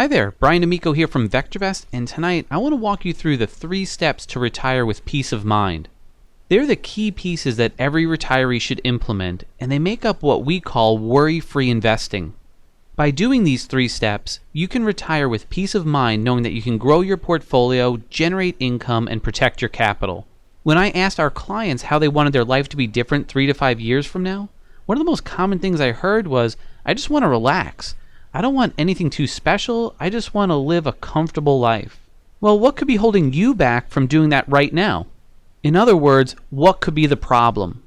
Hi there, Brian Amico here from VectorVest, and tonight I want to walk you through the 3 steps to retire with peace of mind. They're the key pieces that every retiree should implement, and they make up what we call worry-free investing. By doing these 3 steps, you can retire with peace of mind knowing that you can grow your portfolio, generate income, and protect your capital. When I asked our clients how they wanted their life to be different 3 to 5 years from now, one of the most common things I heard was, I just want to relax. I don't want anything too special, I just want to live a comfortable life. Well, what could be holding you back from doing that right now? In other words, what could be the problem?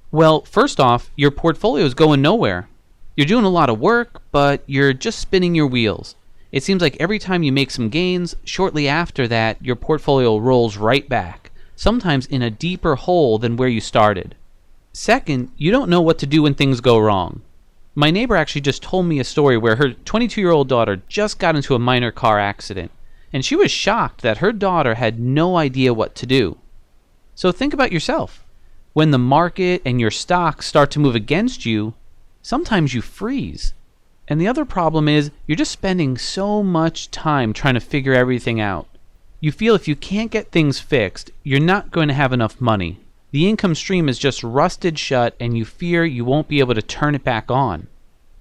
Well, first off, your portfolio is going nowhere. You're doing a lot of work, but you're just spinning your wheels. It seems like every time you make some gains, shortly after that, your portfolio rolls right back, sometimes in a deeper hole than where you started. Second, you don't know what to do when things go wrong. My neighbor actually just told me a story where her 22-year-old daughter just got into a minor car accident, and she was shocked that her daughter had no idea what to do. So think about yourself. When the market and your stocks start to move against you, sometimes you freeze. And the other problem is you're just spending so much time trying to figure everything out. You feel if you can't get things fixed, you're not going to have enough money. The income stream is just rusted shut and you fear you won't be able to turn it back on.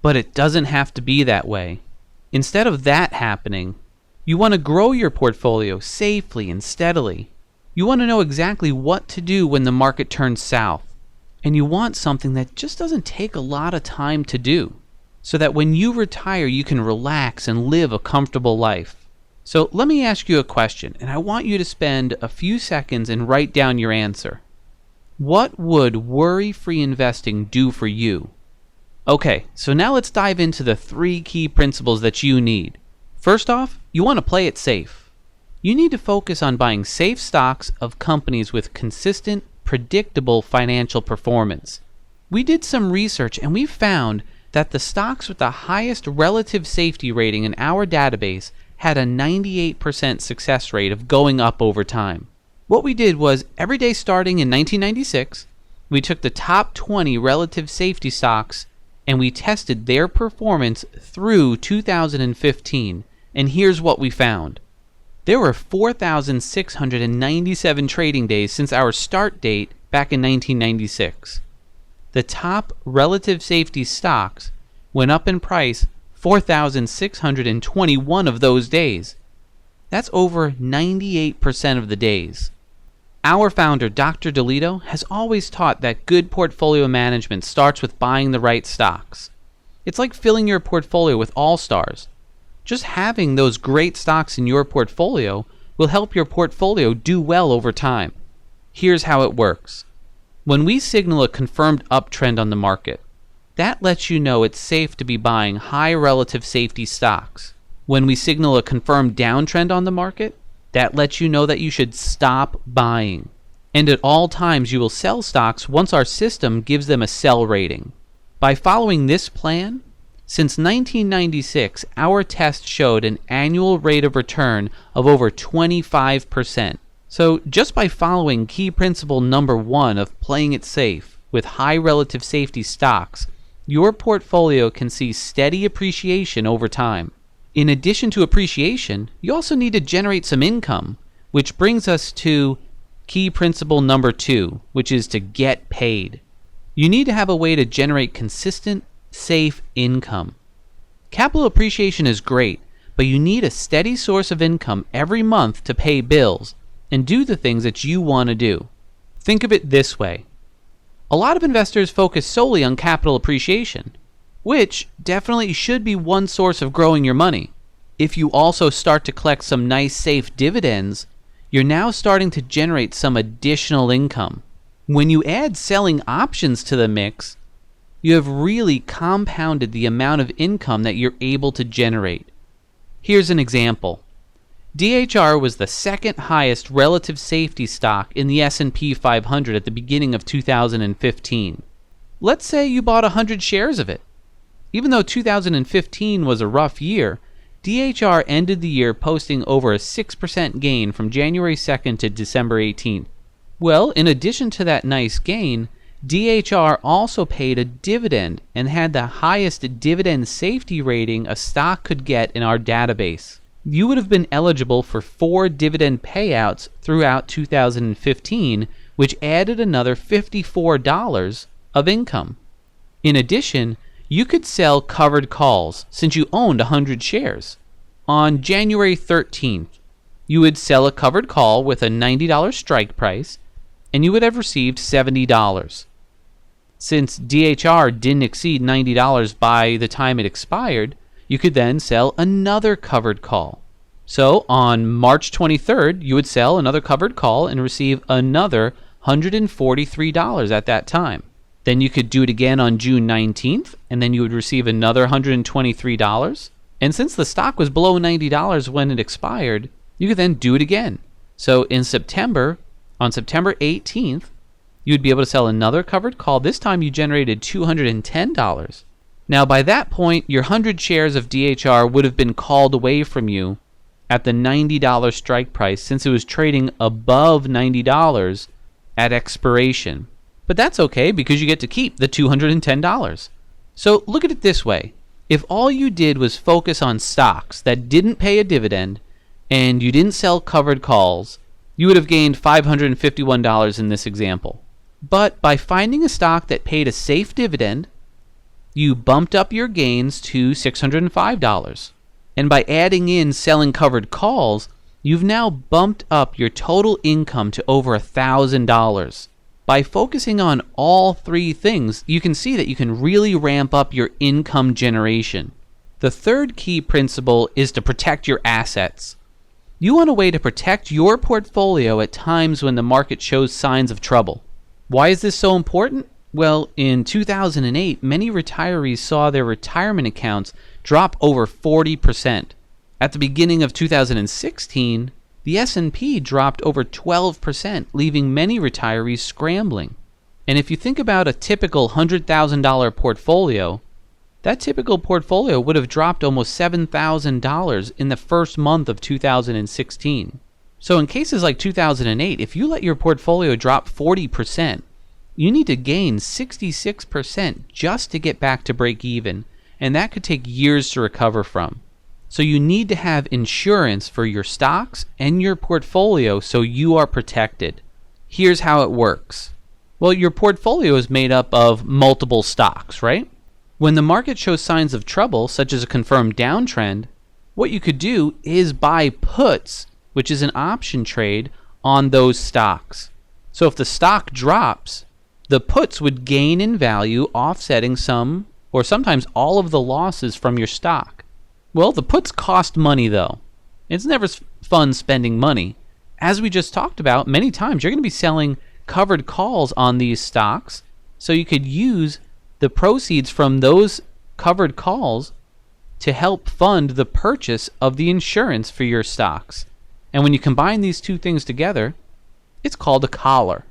But it doesn't have to be that way. Instead of that happening, you want to grow your portfolio safely and steadily. You want to know exactly what to do when the market turns south. And you want something that just doesn't take a lot of time to do, so that when you retire you can relax and live a comfortable life. So let me ask you a question, and I want you to spend a few seconds and write down your answer. What would worry-free investing do for you? Okay, so now let's dive into the 3 key principles that you need. First off, you want to play it safe. You need to focus on buying safe stocks of companies with consistent, predictable financial performance. We did some research and we found that the stocks with the highest relative safety rating in our database had a 98% success rate of going up over time. What we did was, every day starting in 1996, we took the top 20 relative safety stocks and we tested their performance through 2015, and here's what we found. There were 4,697 trading days since our start date back in 1996. The top relative safety stocks went up in price 4,621 of those days. That's over 98% of the days. Our founder, Dr. DeLito, has always taught that good portfolio management starts with buying the right stocks. It's like filling your portfolio with all-stars. Just having those great stocks in your portfolio will help your portfolio do well over time. Here's how it works. When we signal a confirmed uptrend on the market, that lets you know it's safe to be buying high relative safety stocks. When we signal a confirmed downtrend on the market, that lets you know that you should stop buying. And at all times you will sell stocks once our system gives them a sell rating. By following this plan, since 1996, our test showed an annual rate of return of over 25%. So just by following key principle number 1 of playing it safe with high relative safety stocks, your portfolio can see steady appreciation over time. In addition to appreciation, you also need to generate some income, which brings us to key principle number 2, which is to get paid. You need to have a way to generate consistent, safe income. Capital appreciation is great, but you need a steady source of income every month to pay bills and do the things that you want to do. Think of it this way. A lot of investors focus solely on capital appreciation, which definitely should be one source of growing your money. If you also start to collect some nice safe dividends, you're now starting to generate some additional income. When you add selling options to the mix, you have really compounded the amount of income that you're able to generate. Here's an example. DHR was the second highest relative safety stock in the S&P 500 at the beginning of 2015. Let's say you bought 100 shares of it. Even though 2015 was a rough year, DHR ended the year posting over a 6% gain from January 2nd to December 18th. Well, in addition to that nice gain, DHR also paid a dividend and had the highest dividend safety rating a stock could get in our database. You would have been eligible for 4 dividend payouts throughout 2015, which added another $54 of income. In addition, you could sell covered calls since you owned 100 shares. On January 13th, you would sell a covered call with a $90 strike price, and you would have received $70. Since DHR didn't exceed $90 by the time it expired, you could then sell another covered call. So on March 23rd, you would sell another covered call and receive another $143 at that time. Then you could do it again on June 19th, and then you would receive another $123. And since the stock was below $90 when it expired, you could then do it again. So in September, on September 18th, you would be able to sell another covered call. This time you generated $210. Now by that point, your 100 shares of DHR would have been called away from you at the $90 strike price since it was trading above $90 at expiration. But that's okay because you get to keep the $210. So look at it this way. If all you did was focus on stocks that didn't pay a dividend and you didn't sell covered calls, you would have gained $551 in this example. But by finding a stock that paid a safe dividend, you bumped up your gains to $605. And by adding in selling covered calls, you've now bumped up your total income to over $1,000. By focusing on all 3 things, you can see that you can really ramp up your income generation. The third key principle is to protect your assets. You want a way to protect your portfolio at times when the market shows signs of trouble. Why is this so important? Well, in 2008, many retirees saw their retirement accounts drop over 40%. At the beginning of 2016, the S&P dropped over 12%, leaving many retirees scrambling. And if you think about a typical $100,000 portfolio, that typical portfolio would have dropped almost $7,000 in the first month of 2016. So in cases like 2008, if you let your portfolio drop 40%, you need to gain 66% just to get back to break even, and that could take years to recover from. So you need to have insurance for your stocks and your portfolio so you are protected. Here's how it works. Well, your portfolio is made up of multiple stocks, right? When the market shows signs of trouble, such as a confirmed downtrend, what you could do is buy puts, which is an option trade on those stocks. So if the stock drops, the puts would gain in value, offsetting some or sometimes all of the losses from your stock. Well, the puts cost money though. It's never fun spending money. As we just talked about, many times you're going to be selling covered calls on these stocks, so you could use the proceeds from those covered calls to help fund the purchase of the insurance for your stocks. And when you combine these 2 things together, it's called a collar.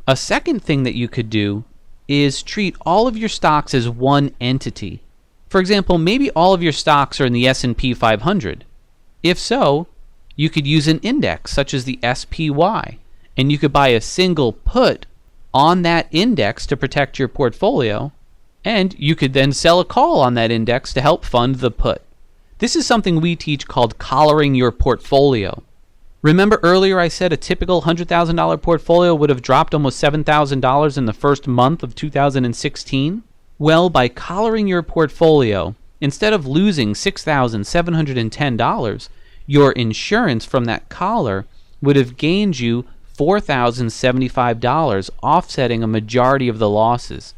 A second thing that you could do is treat all of your stocks as one entity. For example, maybe all of your stocks are in the S&P 500. If so, you could use an index such as the SPY, and you could buy a single put on that index to protect your portfolio, and you could then sell a call on that index to help fund the put. This is something we teach called collaring your portfolio. Remember earlier I said a typical $100,000 portfolio would have dropped almost $7,000 in the first month of 2016? Well, by collaring your portfolio, instead of losing $6,710, your insurance from that collar would have gained you $4,075, offsetting a majority of the losses.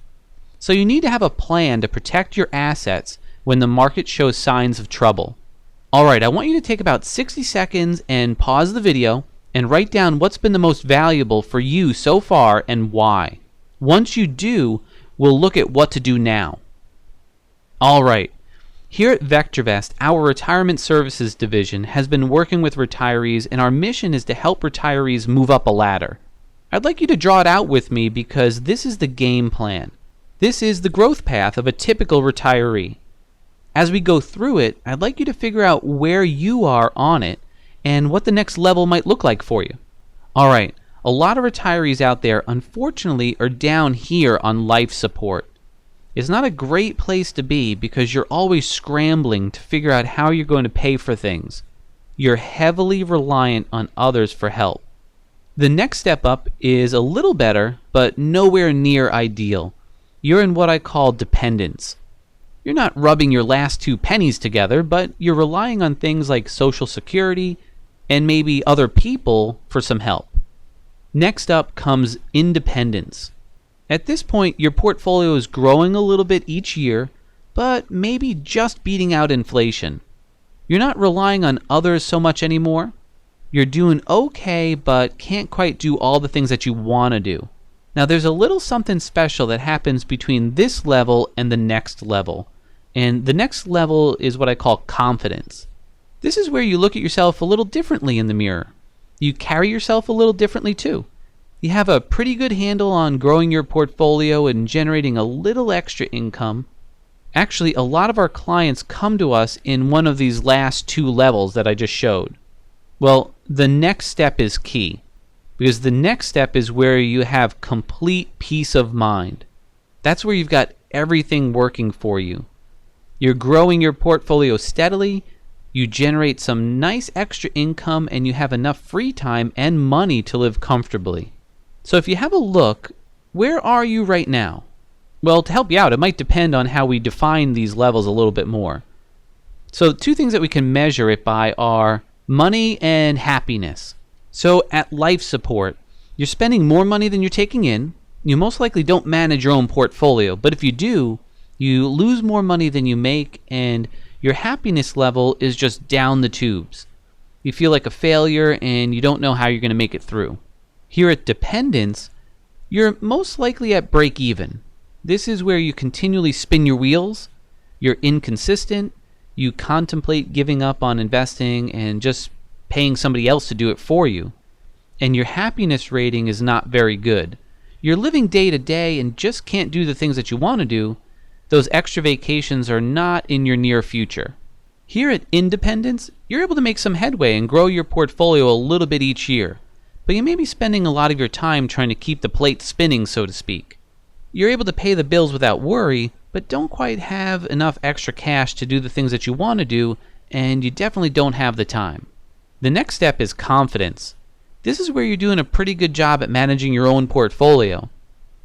So you need to have a plan to protect your assets when the market shows signs of trouble. Alright, I want you to take about 60 seconds and pause the video and write down what's been the most valuable for you so far and why. Once you do, we'll look at what to do now. Alright, here at VectorVest, our retirement services division has been working with retirees, and our mission is to help retirees move up a ladder. I'd like you to draw it out with me because this is the game plan. This is the growth path of a typical retiree. As we go through it, I'd like you to figure out where you are on it and what the next level might look like for you. Alright, A lot of retirees out there, unfortunately, are down here on life support. It's not a great place to be because you're always scrambling to figure out how you're going to pay for things. You're heavily reliant on others for help. The next step up is a little better, but nowhere near ideal. You're in what I call dependence. You're not rubbing your last 2 pennies together, but you're relying on things like Social Security and maybe other people for some help. Next up comes independence. At this point, your portfolio is growing a little bit each year, but maybe just beating out inflation. You're not relying on others so much anymore. You're doing okay, but can't quite do all the things that you want to do. Now, there's a little something special that happens between this level and the next level. And the next level is what I call confidence. This is where you look at yourself a little differently in the mirror. You carry yourself a little differently too. You have a pretty good handle on growing your portfolio and generating a little extra income. Actually, a lot of our clients come to us in one of these last 2 levels that I just showed. Well, the next step is key, because the next step is where you have complete peace of mind. That's where you've got everything working for you. You're growing your portfolio steadily, you generate some nice extra income, and you have enough free time and money to live comfortably. So if you have a look, where are you right now? Well, to help you out, it might depend on how we define these levels a little bit more. So 2 things that we can measure it by are money and happiness. So at life support, you're spending more money than you're taking in. You most likely don't manage your own portfolio, but if you do, you lose more money than you make, and your happiness level is just down the tubes. You feel like a failure and you don't know how you're going to make it through. Here at dependence, you're most likely at break even. This is where you continually spin your wheels, you're inconsistent, you contemplate giving up on investing and just paying somebody else to do it for you, and your happiness rating is not very good. You're living day to day and just can't do the things that you want to do. Those extra vacations are not in your near future. Here at independence, you're able to make some headway and grow your portfolio a little bit each year, but you may be spending a lot of your time trying to keep the plate spinning, so to speak. You're able to pay the bills without worry, but don't quite have enough extra cash to do the things that you want to do, and you definitely don't have the time. The next step is confidence. This is where you're doing a pretty good job at managing your own portfolio.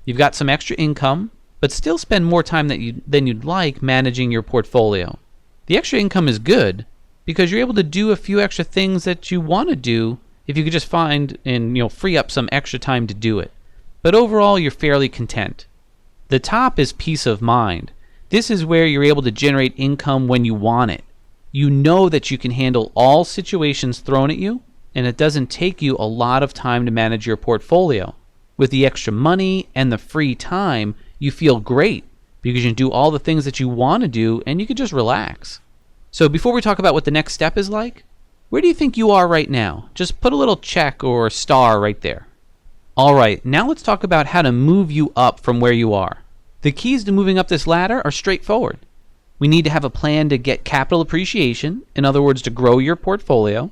You've got some extra income, but still spend more time than you'd like managing your portfolio. The extra income is good because you're able to do a few extra things that you want to do if you could just find and free up some extra time to do it. But overall, you're fairly content. The top is peace of mind. This is where you're able to generate income when you want it. You know that you can handle all situations thrown at you, and it doesn't take you a lot of time to manage your portfolio. With the extra money and the free time, you feel great because you can do all the things that you want to do and you can just relax. So before we talk about what the next step is like, where do you think you are right now? Just put a little check or star right there. All right, now let's talk about how to move you up from where you are. The keys to moving up this ladder are straightforward. We need to have a plan to get capital appreciation, in other words, to grow your portfolio.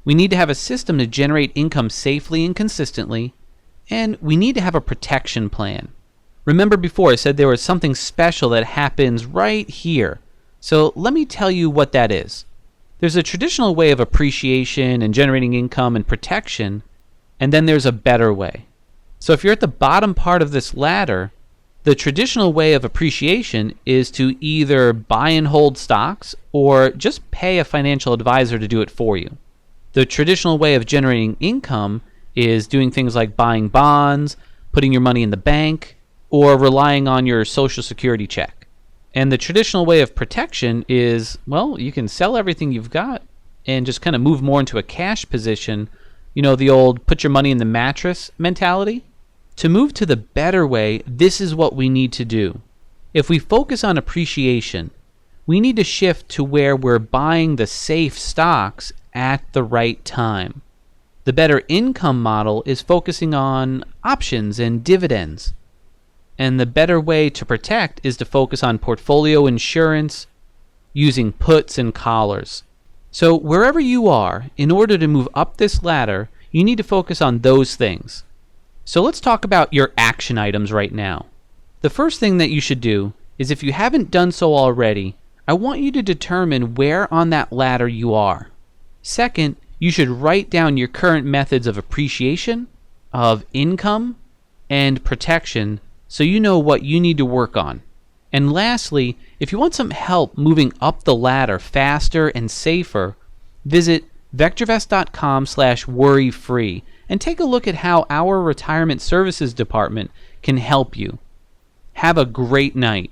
We need to have a system to generate income safely and consistently, and we need to have a protection plan. Remember before I said there was something special that happens right here. So let me tell you what that is. There's a traditional way of appreciation and generating income and protection, and then there's a better way. So if you're at the bottom part of this ladder, the traditional way of appreciation is to either buy and hold stocks or just pay a financial advisor to do it for you. The traditional way of generating income is doing things like buying bonds, putting your money in the bank, or relying on your Social Security check. And the traditional way of protection is, well, you can sell everything you've got and just kind of move more into a cash position, the old put your money in the mattress mentality. To move to the better way, this is what we need to do. If we focus on appreciation, we need to shift to where we're buying the safe stocks at the right time. The better income model is focusing on options and dividends. And the better way to protect is to focus on portfolio insurance using puts and collars. So wherever you are, in order to move up this ladder, you need to focus on those things. So let's talk about your action items right now. The first thing that you should do is, if you haven't done so already, I want you to determine where on that ladder you are. Second, you should write down your current methods of appreciation, of income, and protection so you know what you need to work on. And lastly, if you want some help moving up the ladder faster and safer, visit VectorVest.com/worry-free and take a look at how our retirement services department can help you. Have a great night.